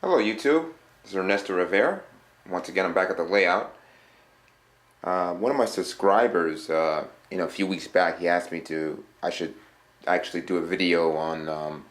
Hello YouTube, this is Ernesto Rivera. Once again, I'm back at the layout. One of my subscribers, a few weeks back, he asked me I should actually do a video on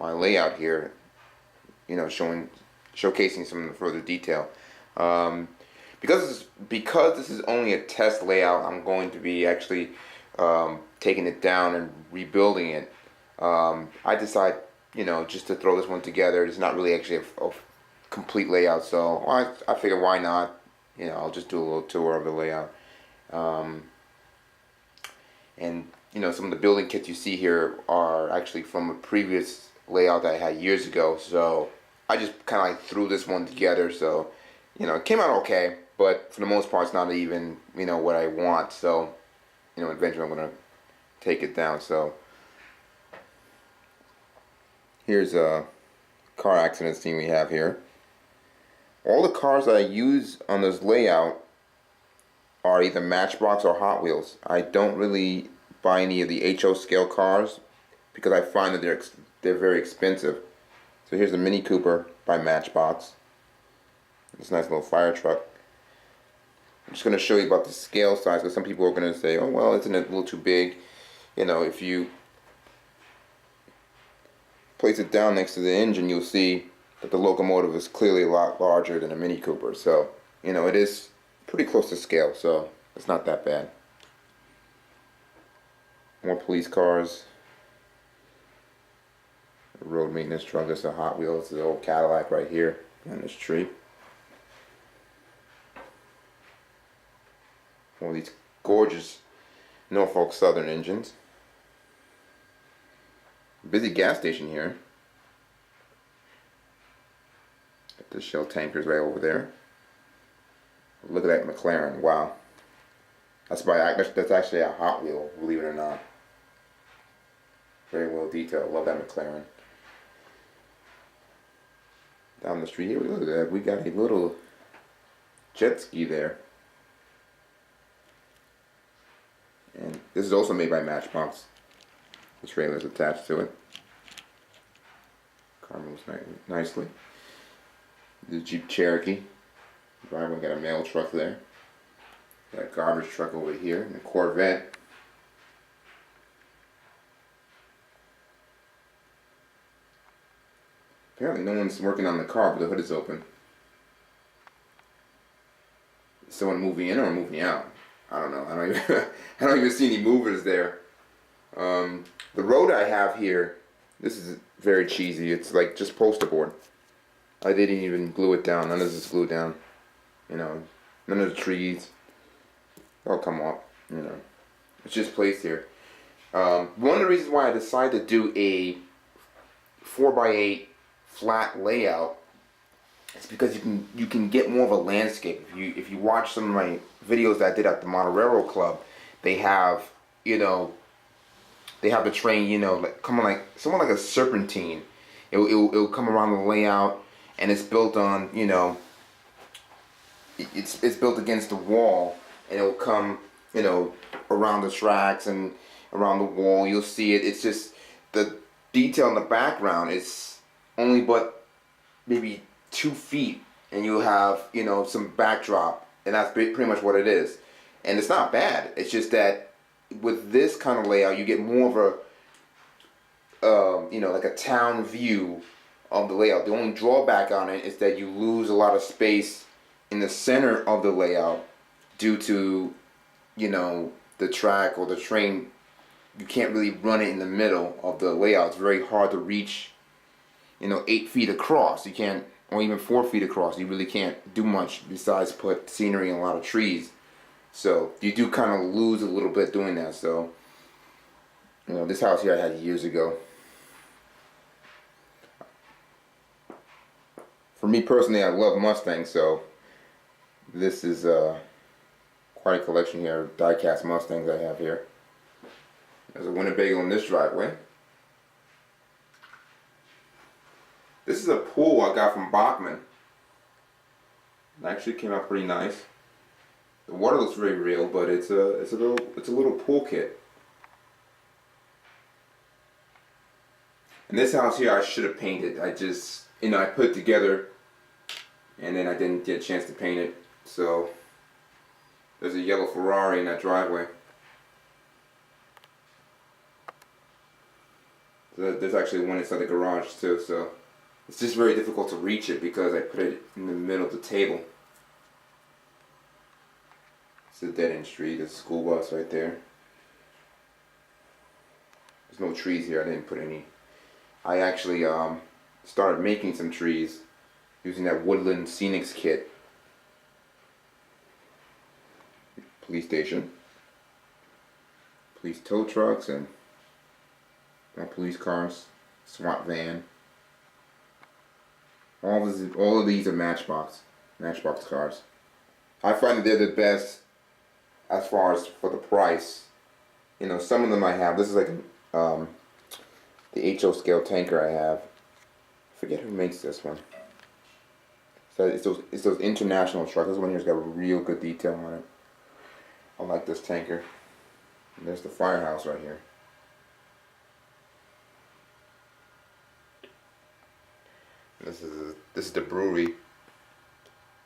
my layout here, showcasing some further detail. Um, because this is only a test layout, I'm going to be actually taking it down and rebuilding it. I decided, just to throw this one together. It's not really actually a complete layout, so I figured why not? I'll just do a little tour of the layout. Um, and some of the building kits you see here are actually from a previous layout that I had years ago. So I just kind of like threw this one together. So it came out okay, but for the most part, it's not even what I want. So eventually I'm gonna take it down. So here's a car accident scene we have here. All the cars that I use on this layout are either Matchbox or Hot Wheels. I don't really buy any of the HO scale cars because I find that they're very expensive. So here's the Mini Cooper by Matchbox. This nice little fire truck. I'm just going to show you about the scale size because some people are going to say, oh well, isn't it a little too big? If you place it down next to the engine, you'll see that the locomotive is clearly a lot larger than a Mini Cooper. So, it is pretty close to scale, so it's not that bad. More police cars. A road maintenance truck. This is a Hot Wheels. This is an old Cadillac right here on this tree. One of these gorgeous Norfolk Southern engines. Busy gas station here. The Shell tankers right over there. Look at that McLaren. Wow. That's actually a Hot Wheel, believe it or not. Very well detailed. Love that McLaren. Down the street here, look at that. We got a little jet ski there. And this is also made by Matchbox. The trailer is attached to it. Car moves nicely. The Jeep Cherokee. Driver got a mail truck there. Got a garbage truck over here. And a Corvette. Apparently no one's working on the car, but the hood is open. Is someone moving in or moving out? I don't know. I don't even see any movers there. The road I have here, this is very cheesy. It's like just poster board. I didn't even glue it down. None of this is glued down. None of the trees. They'll come up. It's just placed here. One of the reasons why I decided to do a 4x8 flat layout is because you can get more of a landscape. If you watch some of my videos that I did at the Motorero Club, they have the train like coming like somewhat like a serpentine. It'll come around the layout, and it's built on it's built against the wall, and it'll come around the tracks and around the wall. You'll see it. It's just the detail in the background is only but maybe 2 feet, and you'll have some backdrop, and that's pretty much what it is. And it's not bad. It's just that with this kind of layout, you get more of a like a town view of the layout. The only drawback on it is that you lose a lot of space in the center of the layout due to the track or the train. You can't really run it in the middle of the layout. It's very hard to reach 8 feet across. You can't, or even 4 feet across. You really can't do much besides put scenery and a lot of trees. So you do kind of lose a little bit doing that. So this house here I had years ago. For me personally, I love Mustangs, so this is quite a collection here of die-cast Mustangs I have here. There's a Winnebago in this driveway. This is a pool I got from Bachman. It actually came out pretty nice. The water looks very real, but it's a little pool kit. And this house here I should have painted. I just I put it together, and then I didn't get a chance to paint it. So there's a yellow Ferrari in that driveway. So there's actually one inside the garage too. So it's just very difficult to reach it because I put it in the middle of the table. It's a dead-end street. There's a school bus right there. There's no trees here. I didn't put any. I actually started making some trees using that Woodland Scenics kit. Police station, police tow trucks, and more police cars, SWAT van. All of these are Matchbox cars. I find that they're the best as far as for the price. Some of them I have. This is like the HO scale tanker I have. I forget who makes this one. So it's those international trucks. This one here's got a real good detail on it. I like this tanker. And there's the firehouse right here. This is the brewery.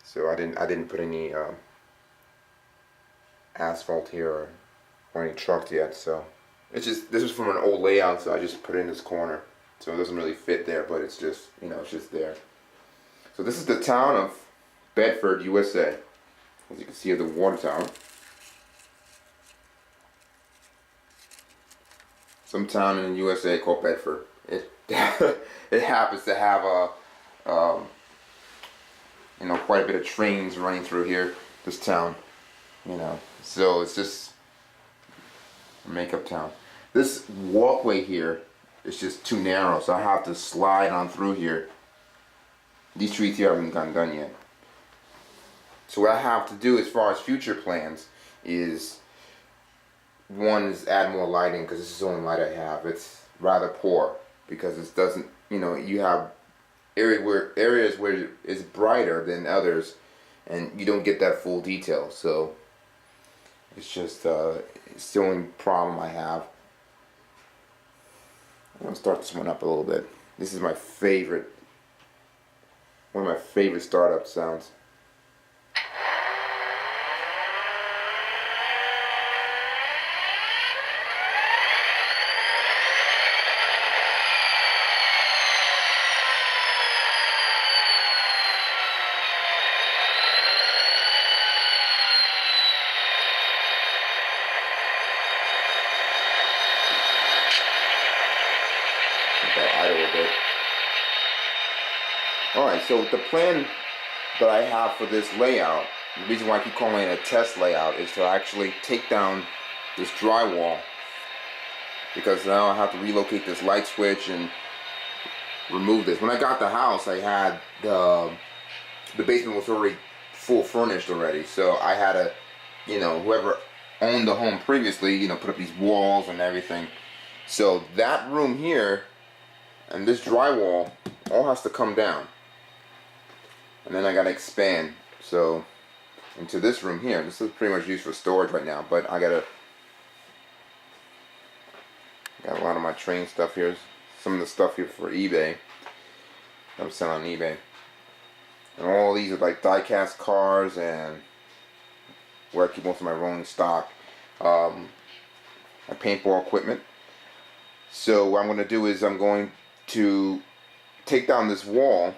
So I didn't put any asphalt here or any trucks yet. So this is from an old layout. So I just put it in this corner. So it doesn't really fit there, but it's just it's just there. So this is the town of Bedford, USA. As you can see, the water tower. Some town in the USA called Bedford. It it happens to have quite a bit of trains running through here. This town, so it's just a makeup town. This walkway here is just too narrow, so I have to slide on through here. These trees here haven't gotten done yet. So what I have to do as far as future plans is, one is add more lighting, because this is the only light I have. It's rather poor because it doesn't, you have areas where it's brighter than others, and you don't get that full detail. So it's just it's the only problem I have. I'm gonna start this one up a little bit. This is my favorite, one of my favorite startup sounds. Alright, so the plan that I have for this layout, the reason why I keep calling it a test layout, is to actually take down this drywall, because now I have to relocate this light switch and remove this. When I got the house, I had the basement was already full furnished already, so I had to, whoever owned the home previously, put up these walls and everything. So that room here and this drywall all has to come down. And then I gotta expand, so into this room here. This is pretty much used for storage right now, but I got a lot of my train stuff here. Some of the stuff here for eBay. I'm selling on eBay. And all these are like die-cast cars, and where I keep most of my rolling stock. My paintball equipment. So what I'm going to do is I'm going to take down this wall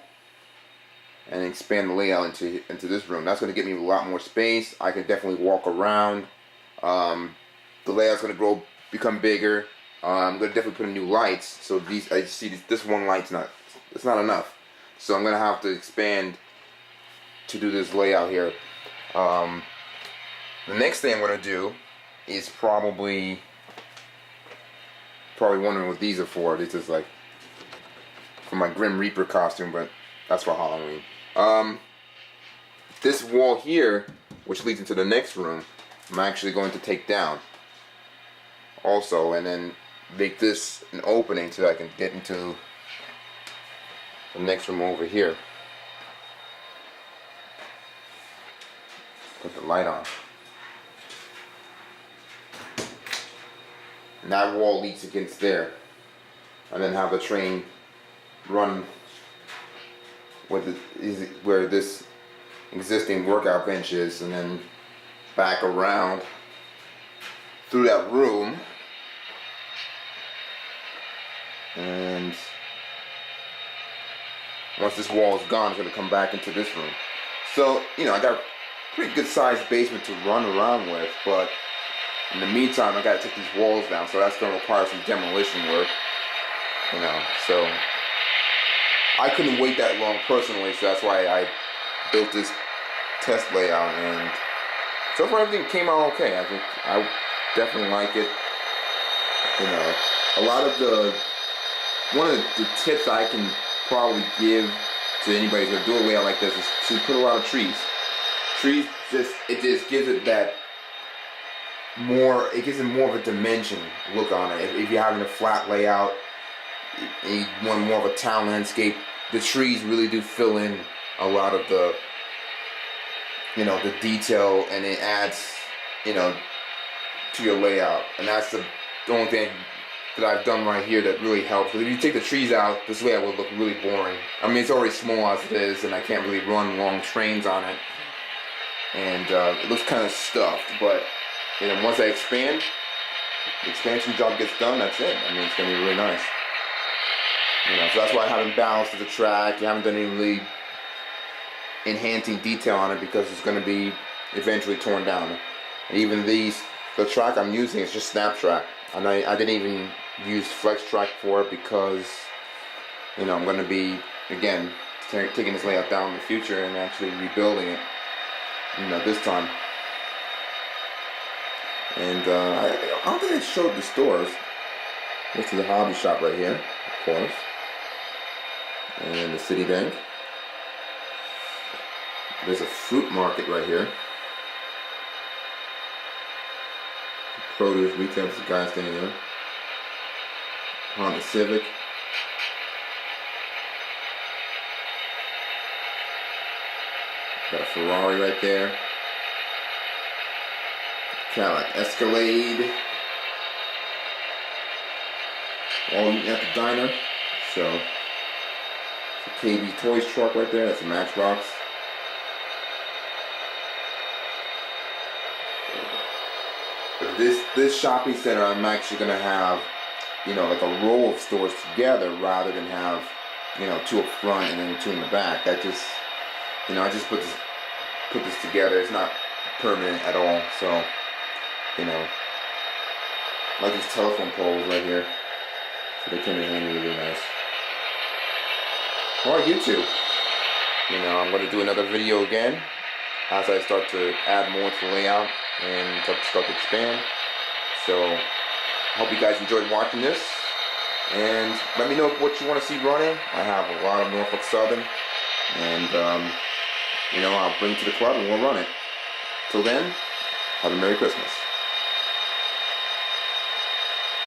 and expand the layout into this room. That's going to get me a lot more space. I can definitely walk around. The layout's going to become bigger. I'm going to definitely put in new lights. So I see this one light's it's not enough. So I'm going to have to expand to do this layout here. The next thing I'm going to do is probably wondering what these are for. This is like for my Grim Reaper costume, but that's for Halloween. This wall here, which leads into the next room, I'm actually going to take down also, and then make this an opening so I can get into the next room over here. Put the light on. And that wall leads against there. And then have the train run where this existing workout bench is, and then back around through that room, and once this wall is gone, it's going to come back into this room. So, you know, I got a pretty good sized basement to run around with, but in the meantime, I got to take these walls down, so that's going to require some demolition work, you know. So I couldn't wait that long personally, so that's why I built this test layout, and so far everything came out okay. I think I definitely like it. You know, one of the tips I can probably give to anybody who's gonna do a layout like this is to put a lot of trees. Trees just gives it that it gives it more of a dimension look on it. If you're having a flat layout and you want more of a town landscape, the trees really do fill in a lot of the, you know, the detail, and it adds, you know, to your layout. And that's the only thing that I've done right here that really helps. If you take the trees out, this layout would look really boring. I mean, it's already small as it is, and I can't really run long trains on it, and it looks kind of stuffed. But you know, once I expand, the expansion job gets done, that's it. I mean, it's gonna be really nice. You know, so that's why I haven't balanced the track. I haven't done any really enhancing detail on it, because it's going to be eventually torn down. And even the track I'm using is just snap track. And I didn't even use flex track for it, because, you know, I'm going to be, again, taking this layout down in the future and actually rebuilding it, you know, this time. And I don't think I showed the stores. This is the hobby shop right here, of course, and the Citibank. There's a fruit market right here. Produce retail, there's a guy standing there. Honda Civic. Got a Ferrari right there. Cadillac Escalade. All eating at the diner. So, it's a KB Toys truck right there. That's a Matchbox. This shopping center, I'm actually gonna have, you know, like a row of stores together, rather than have, you know, two up front and then two in the back. That just, you know, I just put this together. It's not permanent at all. So, you know, I like these telephone poles right here. So they come in handy, really nice. Alright, YouTube. You know, I'm gonna do another video again as I start to add more to the layout and start to expand. So, I hope you guys enjoyed watching this, and let me know what you want to see running. I have a lot of Norfolk Southern, and you know, I'll bring it to the club and we'll run it. Till then, have a Merry Christmas.